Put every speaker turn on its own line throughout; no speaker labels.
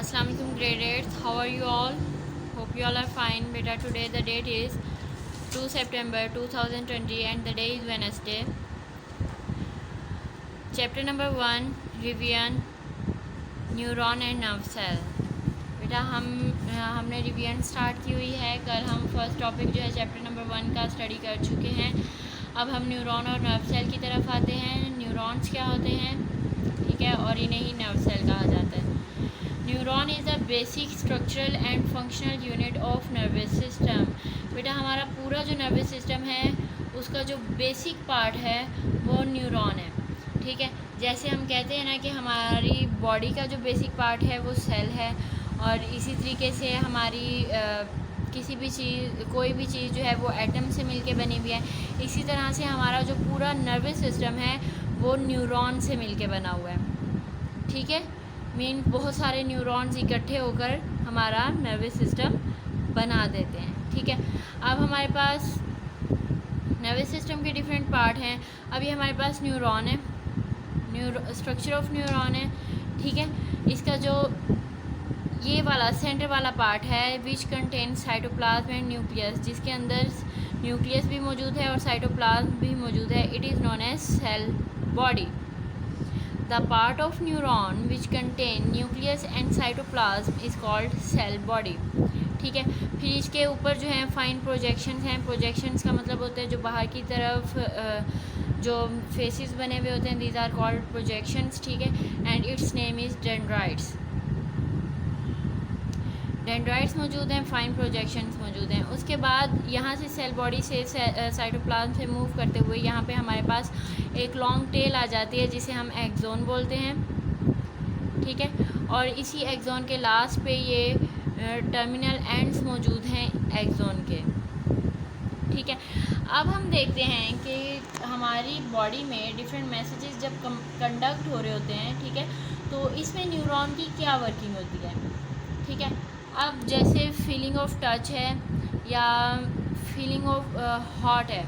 Assalamu alaikum grade 8. How are you all? Hope you all are fine. Beta, today the date is 2 September 2020 and the day is Wednesday. Chapter number 1, Revision, Neuron and Nerve Cell. बेटा हमने revision start की हुई है। कल हम first topic जो है chapter number 1 का स्टडी कर चुके हैं। अब हम न्यूरॉन और नर्व सेल की तरफ आते हैं। न्यूरॉन्स क्या होते हैं, ठीक है, और इन्हें ही नर्व सेल कहा जाता है। Neuron is the basic structural and functional unit of nervous system. बेटा हमारा पूरा जो नर्वस सिस्टम है उसका जो बेसिक पार्ट है वो न्यूरॉन है, ठीक है। जैसे हम कहते हैं ना कि हमारी बॉडी का जो बेसिक पार्ट है वो सेल है, और इसी तरीके से हमारी किसी भी चीज़, कोई भी चीज़ जो है वो एटम से मिलके बनी हुई है। इसी तरह से हमारा जो पूरा नर्वस सिस्टम है वो न्यूरॉन से मिलके बना हुआ है, ठीक है। मीन बहुत सारे न्यूरॉन्स इकट्ठे होकर हमारा नर्वस सिस्टम बना देते हैं, ठीक है। अब हमारे पास नर्वस सिस्टम के डिफरेंट पार्ट हैं। अभी हमारे पास न्यूरॉन है, स्ट्रक्चर ऑफ न्यूरॉन है, ठीक है। इसका जो ये वाला सेंटर वाला पार्ट है which contain cytoplasm and nucleus, जिसके अंदर न्यूक्लियस भी मौजूद है और साइटोप्लाज्म भी मौजूद है। It is known as cell body. The part of neuron which contain nucleus and cytoplasm is called cell body, ठीक है। फिर इसके ऊपर जो है फाइन प्रोजेक्शंस हैं। प्रोजेक्शंस का मतलब होता है जो बाहर की तरफ जो फेसेस बने हुए होते हैं, दीज आर कॉल्ड प्रोजेक्शंस, ठीक है। And it's name is dendrites. Dendrites मौजूद हैं, फाइन प्रोजेक्शंस मौजूद हैं। उसके बाद यहाँ से सेल बॉडी से साइटोप्लाज्म से मूव करते हुए यहाँ पे हमारे पास एक लॉन्ग टेल आ जाती है जिसे हम एक्सोन बोलते हैं, ठीक है। और इसी एक्सोन के लास्ट पे ये टर्मिनल एंड्स मौजूद हैं एक्सोन के, ठीक है। अब हम देखते हैं कि हमारी बॉडी में डिफरेंट मैसेजेस जब कंडक्ट हो रहे होते हैं, ठीक है, तो इसमें न्यूरॉन की क्या वर्किंग होती है, ठीक है। अब जैसे फीलिंग ऑफ टच है या फीलिंग ऑफ हॉट है।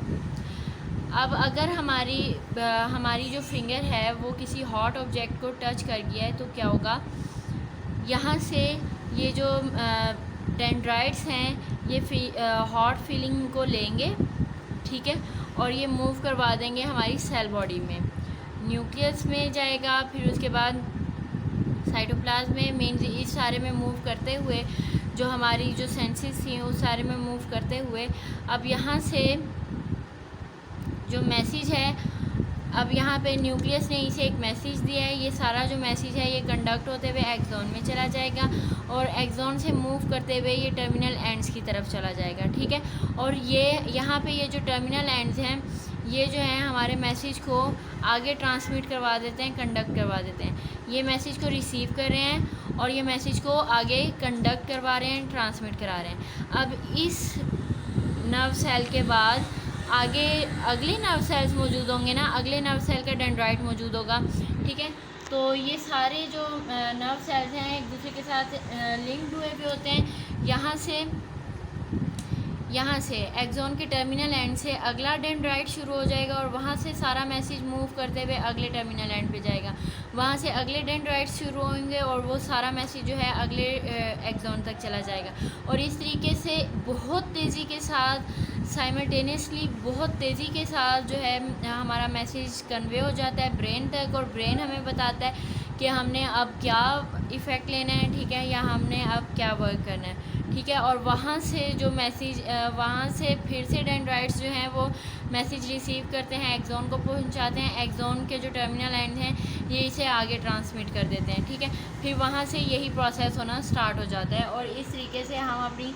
अब अगर हमारी जो फिंगर है वो किसी हॉट ऑब्जेक्ट को टच कर गया है तो क्या होगा, यहाँ से ये जो डेंड्राइट्स हैं ये हॉट फीलिंग को लेंगे, ठीक है, और ये मूव करवा देंगे हमारी सेल बॉडी में। न्यूक्लियस में जाएगा, फिर उसके बाद साइटोप्लाज्म में, मेनली इस सारे में मूव करते हुए जो हमारी जो सेंसेस थी उस सारे में मूव करते हुए अब यहाँ से जो मैसेज है, अब यहाँ पे न्यूक्लियस ने इसे एक मैसेज दिया है। ये सारा जो मैसेज है ये कंडक्ट होते हुए एक्सोन में चला जाएगा और एक्सोन से मूव करते हुए ये टर्मिनल एंड्स की तरफ चला जाएगा, ठीक है। और ये यहाँ पे ये जो टर्मिनल एंड्स हैं ये जो है हमारे मैसेज को आगे ट्रांसमिट करवा देते हैं, कंडक्ट करवा देते हैं। ये मैसेज को रिसीव कर रहे हैं और ये मैसेज को आगे कंडक्ट करवा रहे हैं, ट्रांसमिट करा रहे हैं। अब इस नर्व सेल के बाद आगे अगले नर्व सेल्स मौजूद होंगे ना, अगले नर्व सेल का डेंड्राइट मौजूद होगा, ठीक है। तो ये सारे जो नर्व सेल्स हैं एक दूसरे के साथ लिंक्ड हुए भी होते हैं। यहाँ से एक्सोन के टर्मिनल एंड से अगला डेंड्राइट शुरू हो जाएगा और वहाँ से सारा मैसेज मूव करते हुए अगले टर्मिनल एंड पे जाएगा। वहाँ से अगले डेंड्राइट शुरू होंगे और वो सारा मैसेज जो है अगले एक्सोन तक चला जाएगा। और इस तरीके से बहुत तेज़ी के साथ साइमल्टेनियसली बहुत तेज़ी के साथ जो है हमारा मैसेज कन्वे हो जाता है ब्रेन तक, और ब्रेन हमें बताता है कि हमने अब क्या इफ़ेक्ट लेना है, ठीक है, या हमने अब क्या वर्क करना है, ठीक है। और वहाँ से जो मैसेज वहाँ से फिर से डेंड्राइट्स जो हैं वो मैसेज रिसीव करते हैं, एक्सोन को पहुँचाते हैं। एक्सोन के जो टर्मिनल एंड हैं ये इसे आगे ट्रांसमिट कर देते हैं, ठीक है। फिर वहाँ से यही प्रोसेस होना स्टार्ट हो जाता है और इस तरीके से हम अपनी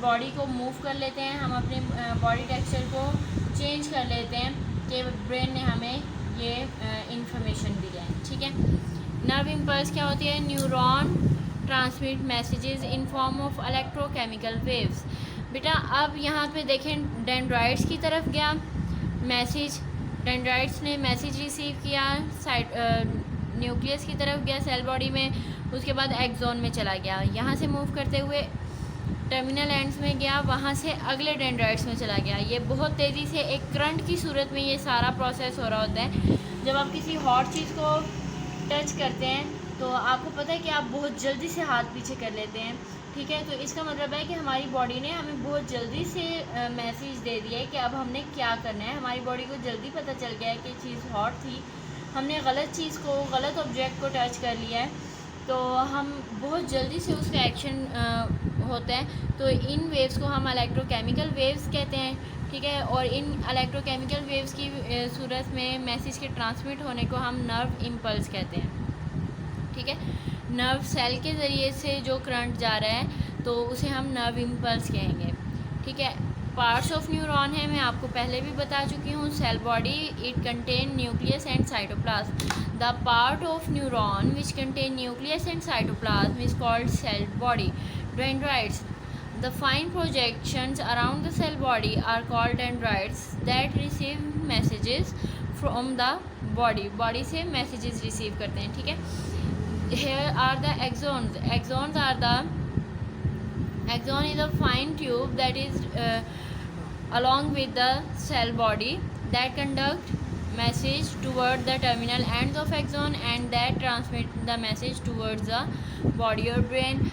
बॉडी को मूव कर लेते हैं, हम अपने बॉडी टेक्सचर को चेंज कर लेते हैं कि ब्रेन ने हमें ये इंफॉर्मेशन दी है, ठीक है। नर्व इम्पल्स क्या होती है, neuron transmit messages in form of electrochemical waves. बेटा अब यहाँ पे देखें डेंड्राइट्स की तरफ गया मैसेज, डेंड्राइट्स ने मैसेज रिसीव किया, न्यूक्लियस की तरफ गया सेल बॉडी में, उसके बाद एक्सोन में चला गया, यहाँ से मूव करते हुए टर्मिनल एंड्स में गया, वहाँ से अगले डेंड्राइट्स में चला गया। ये बहुत तेज़ी से एक करंट की सूरत में ये सारा प्रोसेस हो रहा होता है। जब आप किसी हॉट चीज़ को टच करते हैं तो आपको पता है कि आप बहुत जल्दी से हाथ पीछे कर लेते हैं, ठीक है। तो इसका मतलब है कि हमारी बॉडी ने हमें बहुत जल्दी से मैसेज दे दिया है कि अब हमने क्या करना है। हमारी बॉडी को जल्दी पता चल गया है कि चीज़ हॉट थी, हमने गलत चीज़ को, गलत ऑब्जेक्ट को टच कर लिया है, तो हम बहुत जल्दी से उसका एक्शन होता है। तो इन वेव्स को हम इलेक्ट्रोकेमिकल वेव्स कहते हैं, ठीक है। और इन इलेक्ट्रोकेमिकल वेव्स की सूरत में मैसेज के ट्रांसमिट होने को हम नर्व इम्पल्स कहते हैं, ठीक है। नर्व सेल के ज़रिए से जो करंट जा रहा है तो उसे हम नर्व इम्पल्स कहेंगे, ठीक है। पार्ट्स ऑफ न्यूरॉन है, मैं आपको पहले भी बता चुकी हूँ। Cell body, it contain nucleus and cytoplasm. The part of neuron which contain nucleus and cytoplasm is called cell body. Dendrites, the fine projections around the cell body are called dendrites that receive messages from the body से messages receive करते हैं, ठीक है। Here are the axons. Axons are the axon is a fine tube that is along with the cell body that conduct message toward the terminal ends of axon and that transmit the message towards the body or brain।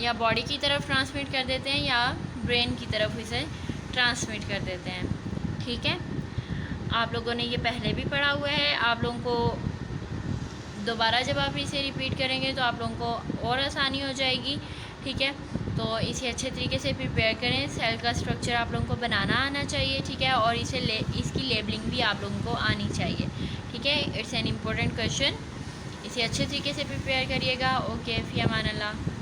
या body की तरफ transmit कर देते हैं या brain की तरफ इसे ट्रांसमिट कर देते हैं, ठीक है। आप लोगों ने ये पहले भी पढ़ा हुआ है। आप लोगों को दोबारा जब आप इसे रिपीट करेंगे तो आप लोगों को और आसानी हो जाएगी, ठीक है। तो इसे अच्छे तरीके से प्रिपेयर करें। सेल का स्ट्रक्चर आप लोगों को बनाना आना चाहिए, ठीक है। और इसकी लेबलिंग भी आप लोगों को आनी चाहिए, ठीक है। It's an important question. इसे अच्छे तरीके से प्रिपेयर करिएगा। ओके, फ़ी अमान अल्लाह।